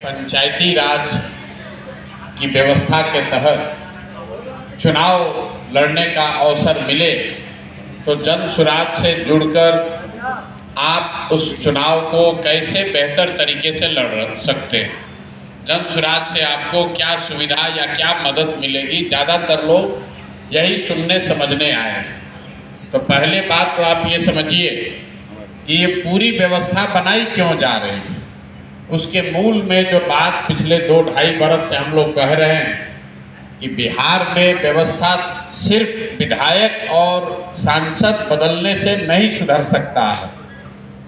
पंचायती राज की व्यवस्था के तहत चुनाव लड़ने का अवसर मिले तो जन सुराज से जुड़कर आप उस चुनाव को कैसे बेहतर तरीके से लड़ सकते हैं। जन सुराज से आपको क्या सुविधा या क्या मदद मिलेगी, ज़्यादातर लोग यही सुनने समझने आए हैं। तो पहले बात तो आप ये समझिए कि ये पूरी व्यवस्था बनाई क्यों जा रही है। उसके मूल में जो बात पिछले 2-2.5 बरस से हम लोग कह रहे हैं कि बिहार में व्यवस्था सिर्फ विधायक और सांसद बदलने से नहीं सुधर सकता है।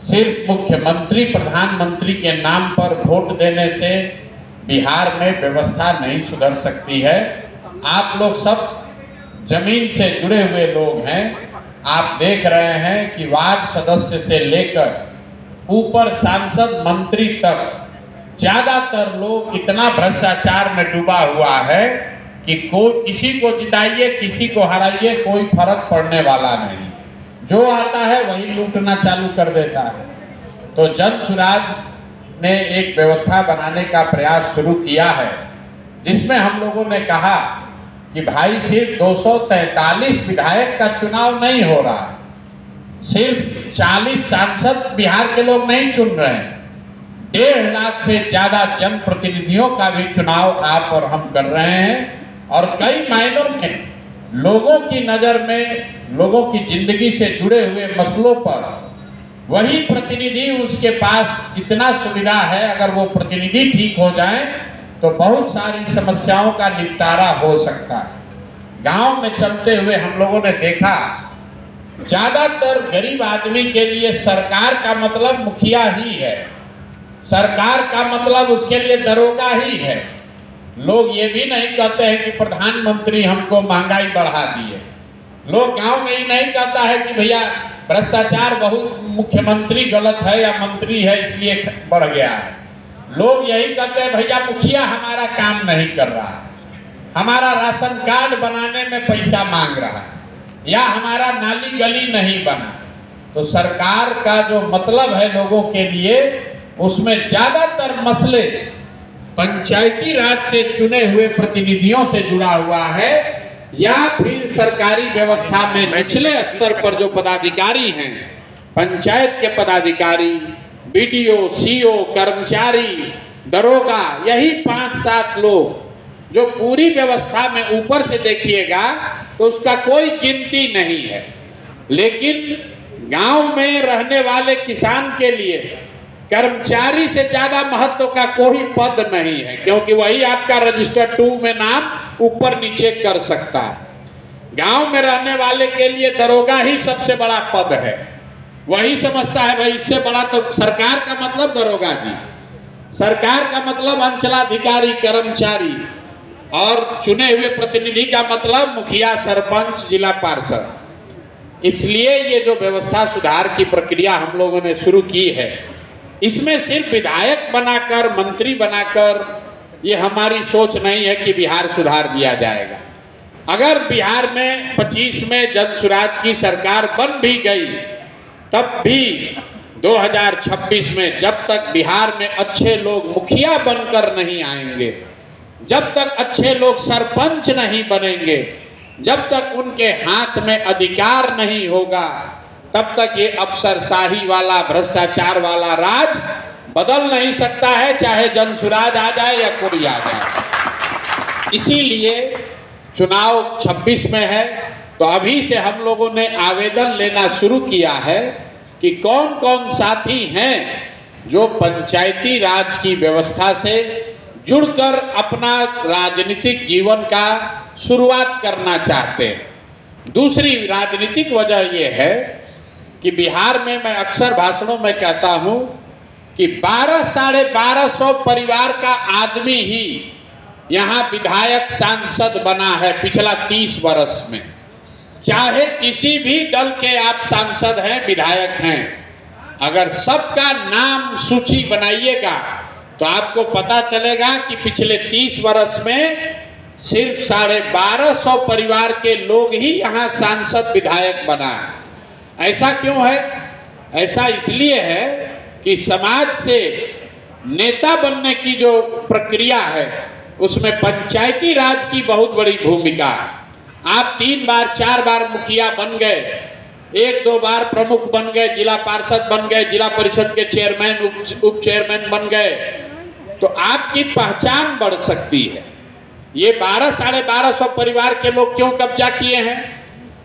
सिर्फ मुख्यमंत्री प्रधानमंत्री के नाम पर वोट देने से बिहार में व्यवस्था नहीं सुधर सकती है। आप लोग सब जमीन से जुड़े हुए लोग हैं। आप देख रहे हैं कि वार्ड सदस्य से लेकर ऊपर सांसद मंत्री तक ज्यादातर लोग इतना भ्रष्टाचार में डूबा हुआ है कि किसी को जिताइए किसी को हराइए कोई फर्क पड़ने वाला नहीं। जो आता है वही लूटना चालू कर देता है। तो जन सुराज ने एक व्यवस्था बनाने का प्रयास शुरू किया है जिसमें हम लोगों ने कहा कि भाई सिर्फ 243 विधायक का चुनाव नहीं हो रहा है, सिर्फ 40 सांसद बिहार के लोग नहीं चुन रहे हैं, 1.5 लाख से ज्यादा जनप्रतिनिधियों का भी चुनाव आप और हम कर रहे हैं। और कई मायनों में लोगों की नज़र में लोगों की जिंदगी से जुड़े हुए मसलों पर वही प्रतिनिधि, उसके पास इतना सुविधा है, अगर वो प्रतिनिधि ठीक हो जाए तो बहुत सारी समस्याओं का निपटारा हो सकता है। गांव में चलते हुए हम लोगों ने देखा ज्यादातर गरीब आदमी के लिए सरकार का मतलब मुखिया ही है, सरकार का मतलब उसके लिए दरोगा ही है। लोग ये भी नहीं कहते हैं कि प्रधानमंत्री हमको महंगाई बढ़ा दिए। लोग गांव में ही नहीं कहता है कि भैया भ्रष्टाचार बहुत, मुख्यमंत्री गलत है या मंत्री है इसलिए बढ़ गया है। लोग यही कहते हैं भैया मुखिया हमारा काम नहीं कर रहा है, हमारा राशन कार्ड बनाने में पैसा मांग रहा है, या हमारा नाली गली नहीं बना। तो सरकार का जो मतलब है लोगों के लिए, उसमें ज्यादातर मसले पंचायती राज से चुने हुए प्रतिनिधियों से जुड़ा हुआ है, या फिर सरकारी व्यवस्था में निचले स्तर पर जो पदाधिकारी हैं, पंचायत के पदाधिकारी, बीडीओ, सीओ, कर्मचारी, दरोगा, यही 5-7 लोग जो पूरी व्यवस्था में ऊपर से देखिएगा तो उसका कोई गिनती नहीं है। लेकिन गांव में रहने वाले किसान के लिए कर्मचारी से ज्यादा महत्व का कोई पद नहीं है, क्योंकि वही आपका रजिस्टर 2 में नाम ऊपर नीचे कर सकता है। गांव में रहने वाले के लिए दरोगा ही सबसे बड़ा पद है। वही समझता है भाई इससे बड़ा तो सरकार का मतलब दरोगा जी, सरकार का मतलब अंचलाधिकारी, कर्मचारी, और चुने हुए प्रतिनिधि का मतलब मुखिया, सरपंच, जिला पार्षद। इसलिए ये जो व्यवस्था सुधार की प्रक्रिया हम लोगों ने शुरू की है, इसमें सिर्फ विधायक बनाकर, मंत्री बनाकर, ये हमारी सोच नहीं है कि बिहार सुधार दिया जाएगा। अगर बिहार में 25 में जन सुराज की सरकार बन भी गई, तब भी 2026 में जब तक बिहार में अच्छे लोग मुखिया बनकर नहीं आएंगे, जब तक अच्छे लोग सरपंच नहीं बनेंगे, जब तक उनके हाथ में अधिकार नहीं होगा, तब तक ये अफसरशाही वाला, भ्रष्टाचार वाला राज बदल नहीं सकता है, चाहे जन सुराज आ जाए या कोई आ जाए। इसीलिए चुनाव 26 में है, तो अभी से हम लोगों ने आवेदन लेना शुरू किया है कि कौन कौन साथी हैं जो पंचायती राज की व्यवस्था से जुड़कर अपना राजनीतिक जीवन का शुरुआत करना चाहते हैं। दूसरी राजनीतिक वजह यह है कि बिहार में मैं अक्सर भाषणों में कहता हूं कि 1200-1250 परिवार का आदमी ही यहां विधायक, सांसद बना है पिछला 30 वर्ष में। चाहे किसी भी दल के आप सांसद हैं, विधायक हैं, अगर सबका नाम सूची बनाइएगा तो आपको पता चलेगा कि पिछले 30 वर्ष में सिर्फ 1250 परिवार के लोग ही यहाँ सांसद, विधायक बना है। ऐसा क्यों है? ऐसा इसलिए है कि समाज से नेता बनने की जो प्रक्रिया है उसमें पंचायती राज की बहुत बड़ी भूमिका है। आप 3 बार 4 बार मुखिया बन गए, 1-2 बार प्रमुख बन गए, जिला पार्षद बन गए, जिला परिषद के चेयरमैन उप चेयरमैन बन गए, तो आपकी पहचान बढ़ सकती है। ये 1200-1250 परिवार के लोग क्यों कब्जा किए हैं?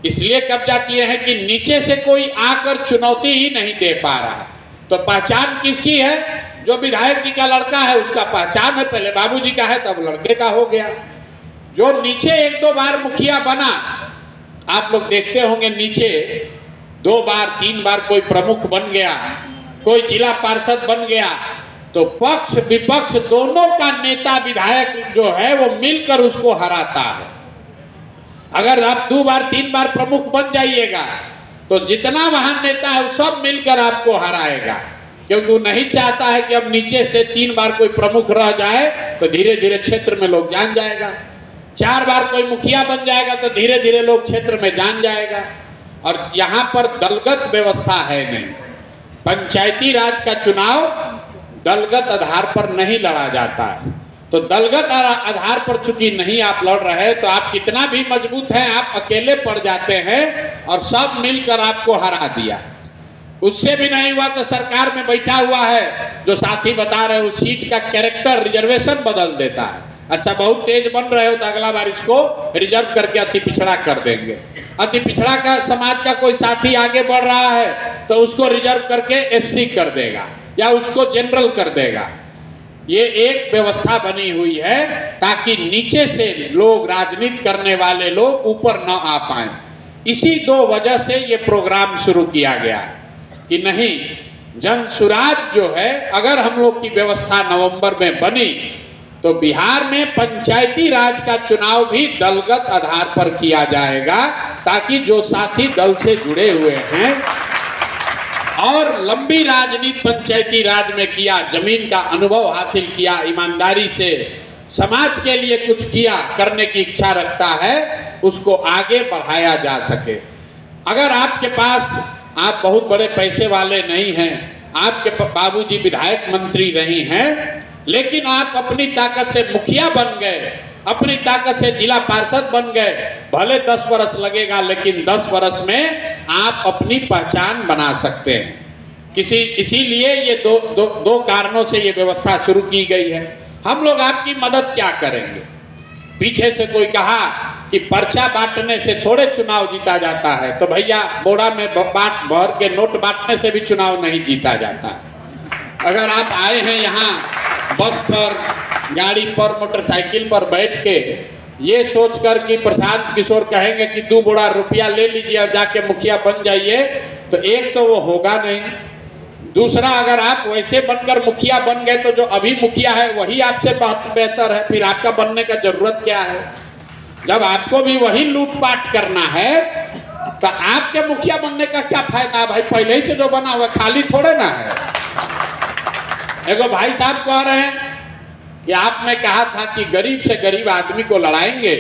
इसलिए कब्जा किए हैं कि नीचे से कोई आकर चुनौती ही नहीं दे पा रहा है। तो पहचान किसकी है? जो विधायक जी का लड़का है उसका पहचान है, पहले बाबूजी का है तब लड़के का हो गया। जो नीचे 1-2 बार मुखिया बना, आप लोग देखते होंगे नीचे 2 बार 3 बार कोई प्रमुख बन गया, कोई जिला पार्षद बन गया, तो पक्ष विपक्ष दोनों का नेता विधायक जो है वो मिलकर उसको हराता है। अगर आप 2 बार 3 बार प्रमुख बन जाइएगा तो जितना वहां नेता है वो सब मिलकर आपको हराएगा, क्योंकि वो नहीं चाहता है कि अब नीचे से 3 बार कोई प्रमुख रह जाए तो धीरे धीरे क्षेत्र में लोग जान जाएगा। 4 बार कोई मुखिया बन जाएगा तो धीरे धीरे लोग क्षेत्र में जान जाएगा। और यहाँ पर दलगत व्यवस्था है नहीं। पंचायती राज का चुनाव दलगत आधार पर नहीं लड़ा जाता है। तो दलगत आधार पर चूंकि नहीं आप लड़ रहे, तो आप कितना भी मजबूत हैं, आप अकेले पड़ जाते हैं और सब मिलकर आपको हरा दिया। उससे भी नहीं हुआ तो सरकार में बैठा हुआ है जो साथी बता रहे उस सीट का कैरेक्टर रिजर्वेशन बदल देता है। अच्छा, बहुत तेज बन रहे हो तो अगला बार इसको रिजर्व करके अति पिछड़ा कर देंगे। अति पिछड़ा का समाज का कोई साथी आगे बढ़ रहा है तो उसको रिजर्व करके एससी कर देगा या उसको जनरल कर देगा। ये एक व्यवस्था बनी हुई है ताकि नीचे से लोग, राजनीति करने वाले लोग ऊपर न आ पाए। इसी 2 वजह से ये प्रोग्राम शुरू किया गया है कि नहीं, जन सुराज जो है, अगर हम लोग की व्यवस्था नवंबर में बनी तो बिहार में पंचायती राज का चुनाव भी दलगत आधार पर किया जाएगा, ताकि जो साथी दल से जुड़े हुए हैं और लंबी राजनीति पंचायती राज में किया, जमीन का अनुभव हासिल किया, ईमानदारी से समाज के लिए कुछ किया, करने की इच्छा रखता है, उसको आगे बढ़ाया जा सके। अगर आपके पास, आप बहुत बड़े पैसे वाले नहीं हैं, आपके बाबूजी विधायक मंत्री नहीं हैं, लेकिन आप अपनी ताकत से मुखिया बन गए, अपनी ताकत से जिला पार्षद बन गए, भले 10 वर्ष लगेगा लेकिन 10 वर्ष में आप अपनी पहचान बना सकते हैं। इसीलिए ये दो कारणों से ये व्यवस्था शुरू की गई है। हम लोग आपकी मदद क्या करेंगे? पीछे से कोई कहा कि पर्चा बांटने से थोड़े चुनाव जीता जाता है, तो भैया बोरा में भर के नोट बांटने से भी चुनाव नहीं जीता जाता। अगर आप आए हैं यहाँ बस पर, गाड़ी पर, मोटरसाइकिल पर बैठ के ये सोचकर कि प्रशांत किशोर कहेंगे कि 2 बोरा रुपया ले लीजिए और जाके मुखिया बन जाइए, तो एक तो वो होगा नहीं। दूसरा, अगर आप वैसे बनकर मुखिया बन गए तो जो अभी मुखिया है वही आपसे बेहतर है, फिर आपका बनने का जरूरत क्या है? जब आपको भी वही लूटपाट करना है तो आपके मुखिया बनने का क्या फायदा? भाई पहले ही से जो बना हुआ खाली थोड़े ना है। एगो भाई साहब कह रहे हैं कि आपने कहा था कि गरीब से गरीब आदमी को लड़ाएंगे,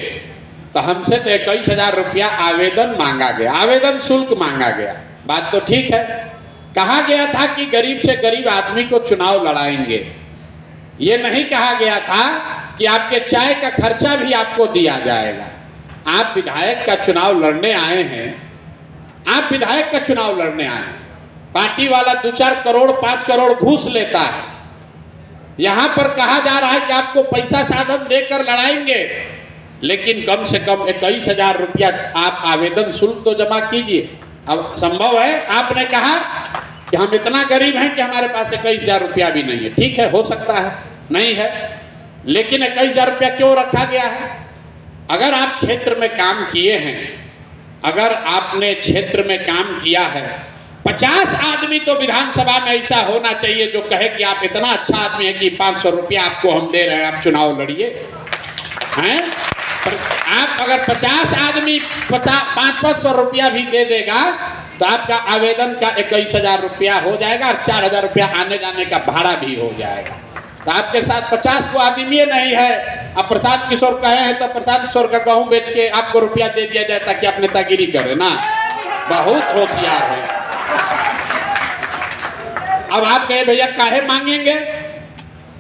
तो हमसे तो 21,000 रुपया आवेदन मांगा गया, आवेदन शुल्क मांगा गया। बात तो ठीक है, कहा गया था कि गरीब से गरीब आदमी को चुनाव लड़ाएंगे। ये नहीं कहा गया था कि आपके चाय का खर्चा भी आपको दिया जाएगा। आप विधायक का चुनाव लड़ने आए हैं, आप विधायक का चुनाव लड़ने आए हैं, पार्टी वाला 2-4 करोड़ 5 करोड़ घूस लेता है। यहाँ पर कहा जा रहा है कि आपको पैसा साधन देकर लड़ाएंगे, लेकिन कम से कम 21,000 रुपया आप आवेदन शुल्क तो जमा कीजिए। अब संभव है, आपने कहा कि हम इतना गरीब हैं कि हमारे पास 21,000 रुपया भी नहीं है। ठीक है, हो सकता है नहीं है, लेकिन 21,000 रुपया क्यों रखा गया है? अगर आप क्षेत्र में काम किए हैं, अगर आपने क्षेत्र में काम किया है, 50 आदमी तो विधानसभा में ऐसा होना चाहिए जो कहे कि आप इतना अच्छा आदमी है कि 500 रुपया आपको हम दे रहे हैं, आप चुनाव लड़िए हैं। आप अगर 50 आदमी 500 रुपया भी दे देगा तो आपका आवेदन का 21,000 रुपया हो जाएगा और 4,000 रुपया आने जाने का भाड़ा भी हो जाएगा। तो आपके साथ 50 को आदमी नहीं है, अब प्रशांत किशोर कहे हैं तो प्रशांत किशोर का गेहूं बेच के आपको रुपया दे दिया जाए ताकि आप नेतागिरी करें ना। बहुत होशियार है। अब आप कहे भैया काहे मांगेंगे?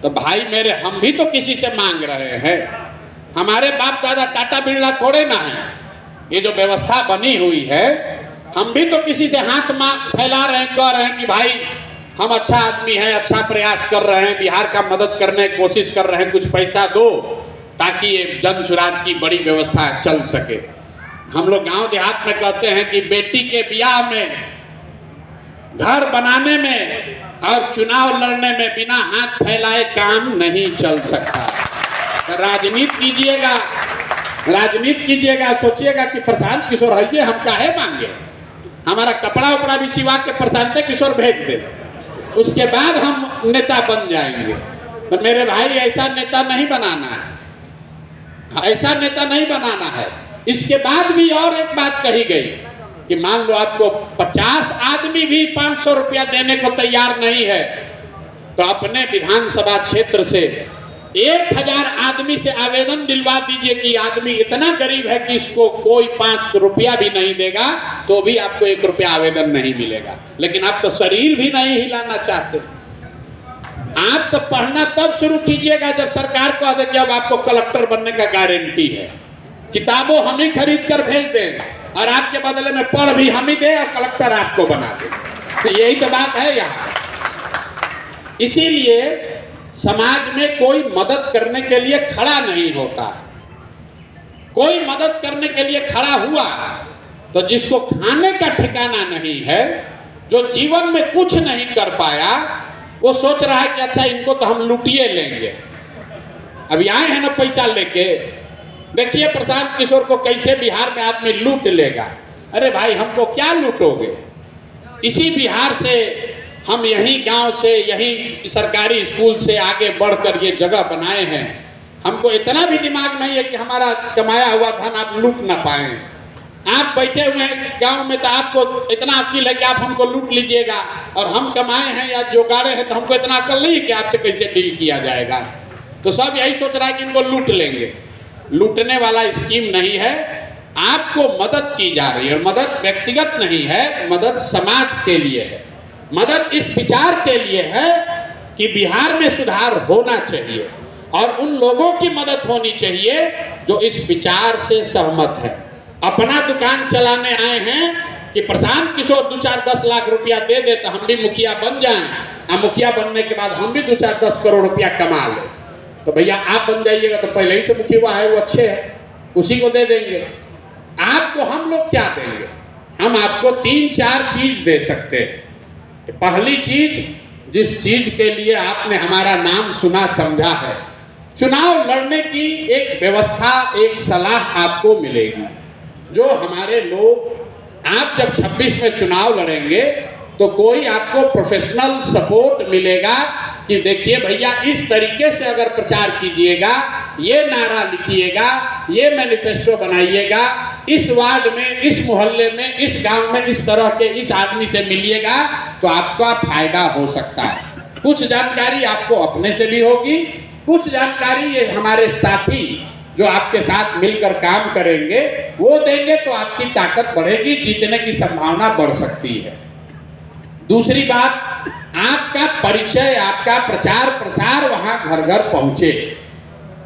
तो भाई मेरे, हम भी तो किसी से मांग रहे हैं। हमारे बाप दादा टाटा बिरला थोड़े ना है। ये जो व्यवस्था बनी हुई है, हम भी तो किसी से हाथ फैला रहे हैं, कह रहे हैं कि भाई हम अच्छा आदमी हैं, अच्छा प्रयास कर रहे हैं, बिहार का मदद करने की कोशिश कर रहे हैं, कुछ पैसा दो ताकि ये जन सुराज की बड़ी व्यवस्था चल सके। हम लोग गांव देहात में कहते हैं कि बेटी के ब्याह में, घर बनाने में और चुनाव लड़ने में बिना हाथ फैलाए काम नहीं चल सकता। तो राजनीति कीजिएगा, सोचिएगा कि प्रशांत किशोर है ये, हम काहे मांगे, हमारा कपड़ा उपड़ा भी सिवा के प्रशांत किशोर भेज दे, उसके बाद हम नेता बन जाएंगे। तो मेरे भाई ऐसा नेता नहीं बनाना है, ऐसा नेता नहीं बनाना है। इसके बाद भी और एक बात कही गई कि मान लो आपको 50 आदमी भी 500 रुपया देने को तैयार नहीं है, तो अपने विधानसभा क्षेत्र से 1000 आदमी से आवेदन दिलवा दीजिए कि आदमी इतना गरीब है कि इसको कोई 5 रुपया भी नहीं देगा, तो भी आपको 1 रुपया आवेदन नहीं मिलेगा। लेकिन आप तो शरीर भी नहीं हिलाना चाहते। आप तो पढ़ना तब शुरू कीजिएगा जब सरकार कह दे कि अब आपको कलेक्टर बनने का गारंटी है। किताबों हम ही खरीद कर भेज दें और आपके बदले में पढ़ भी हम ही दे और कलेक्टर आपको बना दे। तो यही तो बात है यहाँ। इसीलिए समाज में कोई मदद करने के लिए खड़ा नहीं होता। कोई मदद करने के लिए खड़ा हुआ तो जिसको खाने का ठिकाना नहीं है, जो जीवन में कुछ नहीं कर पाया, वो सोच रहा है कि अच्छा इनको तो हम लूटिए लेंगे। अभी आए हैं ना पैसा लेके, देखिए प्रशांत किशोर को कैसे बिहार में आदमी लूट लेगा। अरे भाई हमको क्या लूटोगे? इसी बिहार से हम यहीं गांव से, यहीं सरकारी स्कूल से आगे बढ़कर ये जगह बनाए हैं। हमको इतना भी दिमाग नहीं है कि हमारा कमाया हुआ धन आप लूट ना पाएं। आप बैठे हुए हैं गांव में तो आपको इतना अक्ल है कि आप हमको लूट लीजिएगा, और हम कमाए हैं या जोगाड़े हैं तो हमको इतना अक्ल नहीं है कि आपसे कैसे डील किया जाएगा। तो सब यही सोच रहा है कि इनको लूट लेंगे। लूटने वाला स्कीम नहीं है, आपको मदद की जा रही है। और मदद व्यक्तिगत नहीं है, मदद समाज के लिए है। मदद इस विचार के लिए है कि बिहार में सुधार होना चाहिए और उन लोगों की मदद होनी चाहिए जो इस विचार से सहमत है। अपना दुकान चलाने आए हैं कि प्रशांत किशोर 2-4-10 लाख रुपया दे दे तो हम भी मुखिया बन जाएं, और मुखिया बनने के बाद हम भी 2-4-10 करोड़ रुपया कमा लें। तो भैया आप बन जाइएगा, तो पहले ही से मुखिया है वो अच्छे है, उसी को दे देंगे। आपको हम लोग क्या देंगे? हम आपको 3-4 चीज दे सकते हैं। पहली चीज, जिस चीज के लिए आपने हमारा नाम सुना समझा है, चुनाव लड़ने की एक व्यवस्था, एक सलाह आपको मिलेगी। जो हमारे लोग, आप जब 26 में चुनाव लड़ेंगे तो कोई आपको प्रोफेशनल सपोर्ट मिलेगा कि देखिए भैया इस तरीके से अगर प्रचार कीजिएगा, ये नारा लिखिएगा, ये मैनिफेस्टो बनाइएगा, इस वार्ड में, इस मोहल्ले में, इस गांव में इस तरह के इस आदमी से मिलिएगा तो आपका फायदा हो सकता है। कुछ जानकारी आपको अपने से भी होगी, कुछ जानकारी ये हमारे साथी जो आपके साथ मिलकर काम करेंगे वो देंगे, तो आपकी ताकत बढ़ेगी, जीतने की संभावना बढ़ सकती है। दूसरी बात, आपका परिचय, आपका प्रचार प्रसार वहां घर घर पहुंचे।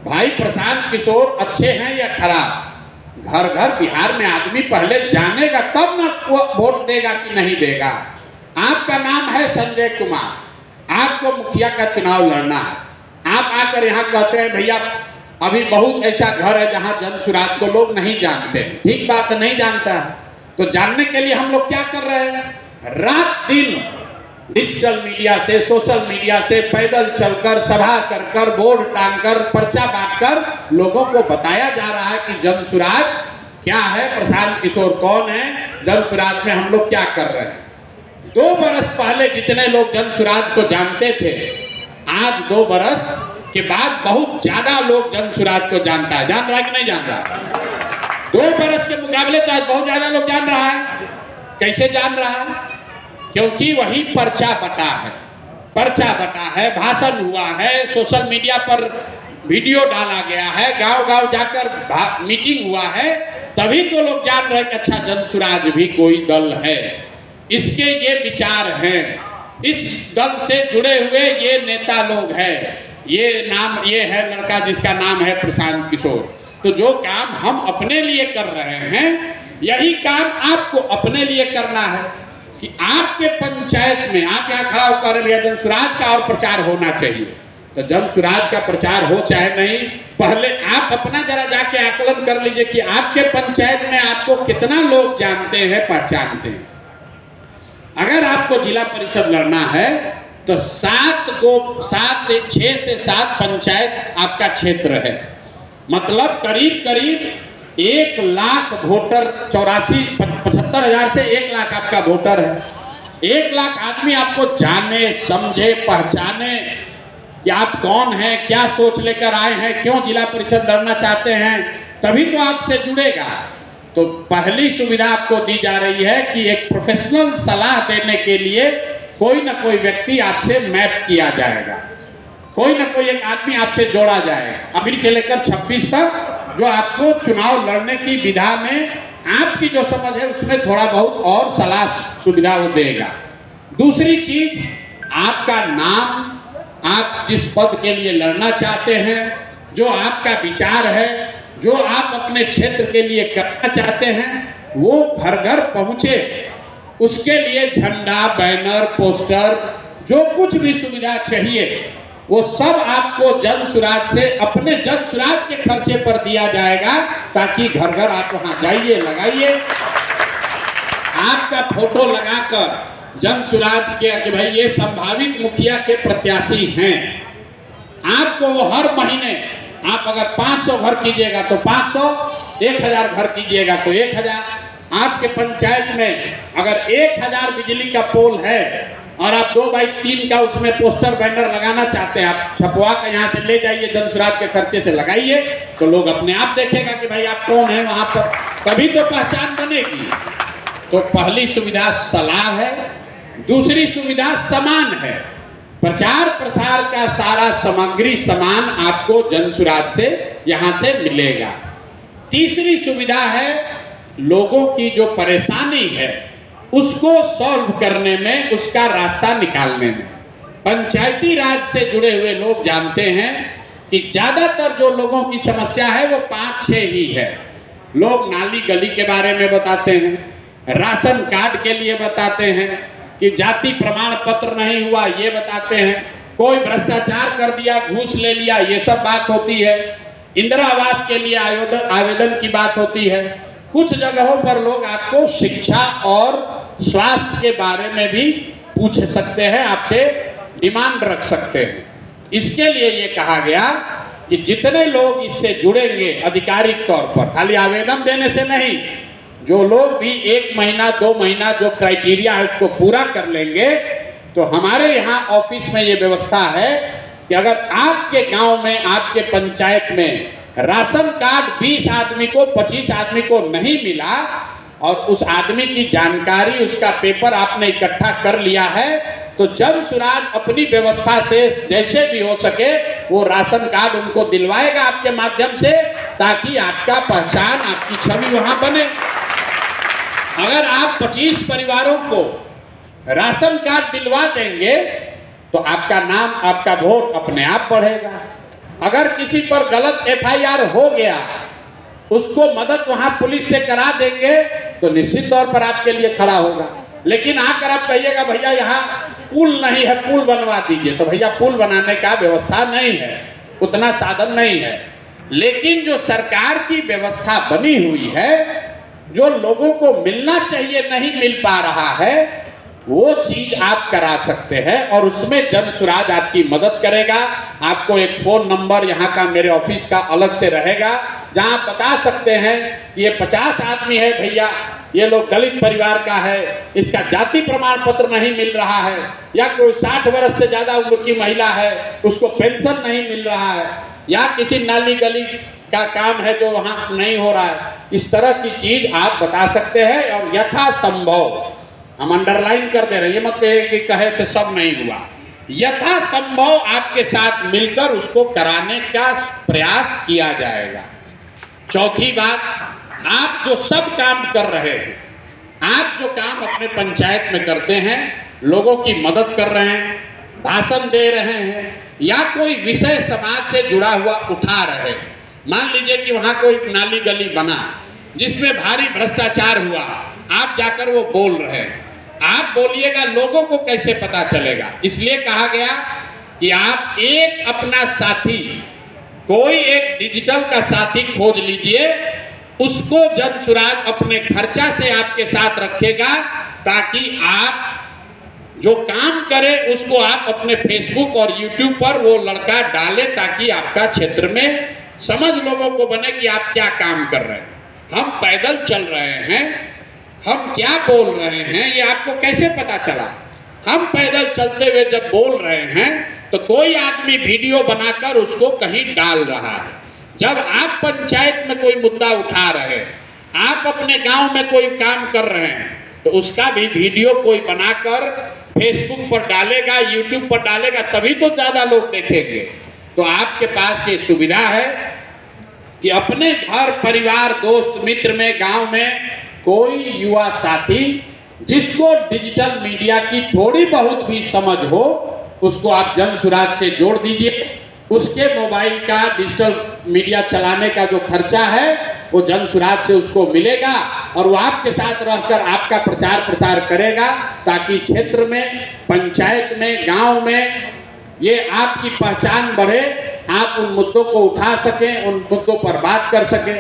भाई प्रशांत किशोर अच्छे हैं या खराब, घर घर बिहार में आदमी पहले जानेगा तब ना वो वोट देगा कि नहीं देगा। आपका नाम है संजय कुमार, आपको मुखिया का चुनाव लड़ना है, आप आकर यहाँ कहते हैं भैया अभी बहुत ऐसा घर है जहाँ जन सुराज को लोग नहीं जानते। ठीक बात, नहीं जानता है तो जानने के लिए हम लोग क्या कर रहे हैं? रात दिन डिजिटल मीडिया से, सोशल मीडिया से, पैदल चलकर, सभा कर कर, बोर्ड टांग कर, पर्चा बांट कर लोगों को बताया जा रहा है कि जन सुराज क्या है, प्रशांत किशोर कौन है, जन सुराज में हम लोग क्या कर रहे हैं। 2 बरस पहले जितने लोग जन सुराज को जानते थे, आज 2 बरस के बाद बहुत ज्यादा लोग जन सुराज को जानता है। जान रहा है कि नहीं जान रहा? 2 बरस के मुकाबले तो आज बहुत ज्यादा लोग जान रहा है। कैसे जान रहा है? क्योंकि वही पर्चा बटा है, पर्चा बटा है, भाषण हुआ है, सोशल मीडिया पर वीडियो डाला गया है, गांव गांव जाकर मीटिंग हुआ है, तभी तो लोग जान रहे हैं कि अच्छा जन सुराज भी कोई दल है, इसके ये विचार हैं, इस दल से जुड़े हुए ये नेता लोग हैं। ये है लड़का जिसका नाम है प्रशांत किशोर। तो जो काम हम अपने लिए कर रहे हैं, यही काम आपको अपने लिए करना है कि आपके पंचायत में, आप यहाँ खड़ा होकर भैया जन स्वराज का और प्रचार होना चाहिए। तो जन स्वराज का प्रचार हो चाहे नहीं, पहले आप अपना जरा जाके आकलन कर लीजिए कि आपके पंचायत में आपको कितना लोग जानते हैं, पहचानते हैं। अगर आपको जिला परिषद लड़ना है तो 6 से 7 पंचायत आपका क्षेत्र है, मतलब करीब 1 लाख वोटर, 75,000 से 1 लाख आपका वोटर है। 1 लाख आदमी आपको जाने, समझे, पहचाने कि आप कौन हैं, क्या सोच लेकर आए हैं, क्यों जिला परिषद लड़ना चाहते हैं, तभी तो आपसे जुड़ेगा। तो पहली सुविधा आपको दी जा रही है कि एक प्रोफेशनल सलाह देने के लिए कोई ना कोई व्यक्ति आपसे मैप किया जाएगा, कोई ना कोई एक आदमी आपसे जोड़ा जाएगा अभी से लेकर 26 तक, जो आपको चुनाव लड़ने की विधा में आपकी जो समझ है उसमें थोड़ा बहुत और सलाह सुविधा वो देगा। दूसरी चीज, आपका नाम, आप जिस पद के लिए लड़ना चाहते हैं, जो आपका विचार है, जो आप अपने क्षेत्र के लिए करना चाहते हैं, वो घर घर पहुंचे। उसके लिए झंडा, बैनर, पोस्टर, जो कुछ भी सुविधा चाहिए वो सब आपको जन स्वराज से, अपने जन स्वराज के खर्चे पर दिया जाएगा, ताकि घर घर आप वहां जाइए, लगाइए, आपका फोटो लगाकर जन स्वराज के कि भाई ये संभावित मुखिया के प्रत्याशी हैं। आपको वो हर महीने, आप अगर 500 घर कीजिएगा तो 500, 1000 घर कीजिएगा तो 1000। आपके पंचायत में अगर 1000 बिजली का पोल है और आप 2x3 का उसमें पोस्टर बैनर लगाना चाहते हैं, आप छपवा कर यहाँ से ले जाइए, जन स्वराज के खर्चे से लगाइए, तो लोग अपने आप देखेगा कि भाई आप कौन है वहां पर, तभी तो पहचान बनेगी। तो पहली सुविधा सलाह है। दूसरी सुविधा सामान है, प्रचार प्रसार का सारा सामग्री सामान आपको जन स्वराज से यहाँ से मिलेगा। तीसरी सुविधा है लोगों की जो परेशानी है उसको सॉल्व करने में, उसका रास्ता निकालने में। पंचायती राज से जुड़े हुए लोग जानते हैं कि ज्यादातर जो लोगों की समस्या है वो 5-6 ही है। लोग नाली गली के बारे में बताते हैं, राशन कार्ड के लिए बताते हैं, कि जाति प्रमाण पत्र नहीं हुआ ये बताते हैं, कोई भ्रष्टाचार कर दिया, घूस ले लिया, ये सब बात होती है। इंदिरा आवास के लिए आवेदन की बात होती है। कुछ जगहों पर लोग आपको शिक्षा और स्वास्थ्य के बारे में भी पूछ सकते हैं, आपसे डिमांड रख सकते हैं। इसके लिए ये कहा गया कि जितने लोग इससे जुड़ेंगे आधिकारिक तौर पर, खाली आवेदन देने से नहीं, जो लोग भी 1 महीना 2 महीना जो क्राइटेरिया है उसको पूरा कर लेंगे, तो हमारे यहाँ ऑफिस में ये व्यवस्था है कि अगर आपके गांव में, आपके पंचायत में राशन कार्ड 20 आदमी को, 25 आदमी को नहीं मिला और उस आदमी की जानकारी, उसका पेपर आपने इकट्ठा कर लिया है, तो जन स्वराज अपनी व्यवस्था से जैसे भी हो सके वो राशन कार्ड उनको दिलवाएगा आपके माध्यम से, ताकि आपका पहचान, आपकी छवि वहां बने। अगर आप 25 परिवारों को राशन कार्ड दिलवा देंगे तो आपका नाम, आपका वोट अपने आप बढ़ेगा। अगर किसी पर गलत FIR हो गया, उसको मदद वहां पुलिस से करा देंगे तो निश्चित तौर पर आपके लिए खड़ा होगा। लेकिन आकर आप कहिएगा भैया यहाँ पुल नहीं है, पुल बनवा दीजिए, तो भैया पुल बनाने का व्यवस्था नहीं है, उतना साधन नहीं है। लेकिन जो सरकार की व्यवस्था बनी हुई है, जो लोगों को मिलना चाहिए नहीं मिल पा रहा है, वो चीज आप करा सकते हैं और उसमें जन स्वराज आपकी मदद करेगा। आपको एक फोन नंबर यहाँ का, मेरे ऑफिस का अलग से रहेगा, जहाँ आप बता सकते हैं कि ये 50 आदमी है भैया, ये लोग दलित परिवार का है, इसका जाति प्रमाण पत्र नहीं मिल रहा है, या कोई 60 वर्ष से ज्यादा उम्र की महिला है, उसको पेंशन नहीं मिल रहा है, या किसी नाली गली का काम है जो वहाँ नहीं हो रहा है। इस तरह की चीज आप बता सकते हैं और यथासंभव, हम अंडरलाइन कर दे रहे हैं, ये मत कहे कि सब नहीं हुआ, यथासंभव आपके साथ मिलकर उसको कराने का प्रयास किया जाएगा। चौथी बात, आप जो सब काम कर रहे हैं, आप जो काम अपने पंचायत में करते हैं, लोगों की मदद कर रहे हैं, भाषण दे रहे हैं, या कोई विषय समाज से जुड़ा हुआ उठा रहे, मान लीजिए कि वहां कोई नाली गली बना जिसमें भारी भ्रष्टाचार हुआ, आप जाकर वो बोल रहे हैं, आप बोलिएगा, लोगों को कैसे पता चलेगा? इसलिए कहा गया कि आप एक अपना साथी, कोई एक डिजिटल का साथी खोज लीजिए, उसको जनसुराज अपने खर्चा से आपके साथ रखेगा, ताकि आप जो काम करे उसको आप अपने फेसबुक और यूट्यूब पर वो लड़का डाले, ताकि आपका क्षेत्र में समझ लोगों को बने कि आप क्या काम कर रहे हैं। हम पैदल चल रहे हैं, हम क्या बोल रहे हैं, ये आपको कैसे पता चला? हम पैदल चलते हुए जब बोल रहे हैं तो कोई आदमी वीडियो बनाकर उसको कहीं डाल रहा है। जब आप पंचायत में कोई मुद्दा उठा रहे हैं, आप अपने गांव में कोई काम कर रहे हैं, तो उसका भी वीडियो कोई बनाकर फेसबुक पर डालेगा, यूट्यूब पर डालेगा, तभी तो ज्यादा लोग देखेंगे। तो आपके पास ये सुविधा है कि अपने घर परिवार दोस्त मित्र में, गांव में कोई युवा साथी जिसको डिजिटल मीडिया की थोड़ी बहुत भी समझ हो, उसको आप जनसुराज से जोड़ दीजिए। उसके मोबाइल का डिजिटल मीडिया चलाने का जो खर्चा है वो जनसुराज से उसको मिलेगा, और वो आपके साथ रहकर आपका प्रचार प्रसार करेगा, ताकि क्षेत्र में, पंचायत में, गांव में ये आपकी पहचान बढ़े, आप उन मुद्दों को उठा सकें, उन मुद्दों पर बात कर सकें।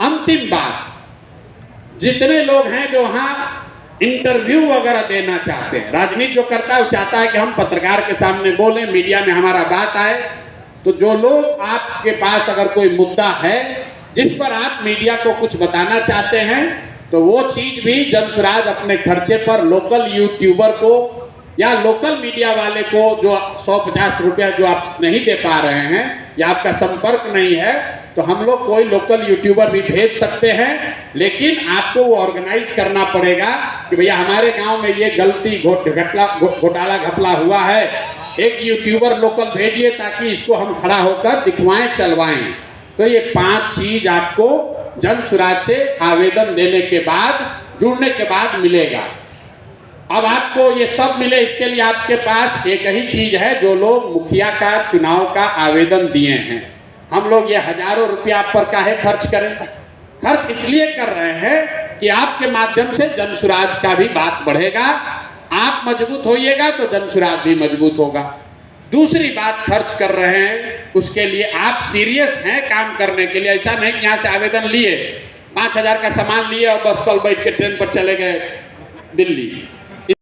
अंतिम बात, जितने लोग हैं जो वहाँ इंटरव्यू वगैरह देना चाहते हैं, राजनीति जो करता है वो चाहता है कि हम पत्रकार के सामने बोलें, मीडिया में हमारा बात आए, तो जो लोग आपके पास अगर कोई मुद्दा है जिस पर आप मीडिया को कुछ बताना चाहते हैं, तो वो चीज भी जनसुराज अपने खर्चे पर लोकल यूट्यूबर को या लोकल मीडिया वाले को, जो 150 रुपया जो आप नहीं दे पा रहे हैं या आपका संपर्क नहीं है, तो हम लोग कोई लोकल यूट्यूबर भी भेज सकते हैं, लेकिन आपको वो ऑर्गेनाइज करना पड़ेगा कि भैया हमारे गांव में ये गलती घोटाला घपला हुआ है, एक यूट्यूबर लोकल भेजिए ताकि इसको हम खड़ा होकर दिखवाएं, चलवाएं। तो ये 5 चीज आपको जनसुराज से आवेदन देने के बाद, जुड़ने के बाद मिलेगा। अब आपको ये सब मिले, इसके लिए आपके पास एक ही चीज है, जो लोग मुखिया का चुनाव का आवेदन दिए हैं, हम लोग ये हजारों रुपया आप पर काहे खर्च करें? खर्च इसलिए कर रहे हैं कि आपके माध्यम से जनसुराज का भी बात बढ़ेगा, आप मजबूत होइएगा तो जनसुराज भी मजबूत होगा। दूसरी बात, खर्च कर रहे हैं उसके लिए आप सीरियस हैं काम करने के लिए, ऐसा नहीं कि यहाँ से आवेदन लिए, 5000 का सामान लिए और बस कल बैठ के ट्रेन पर चले गए दिल्ली।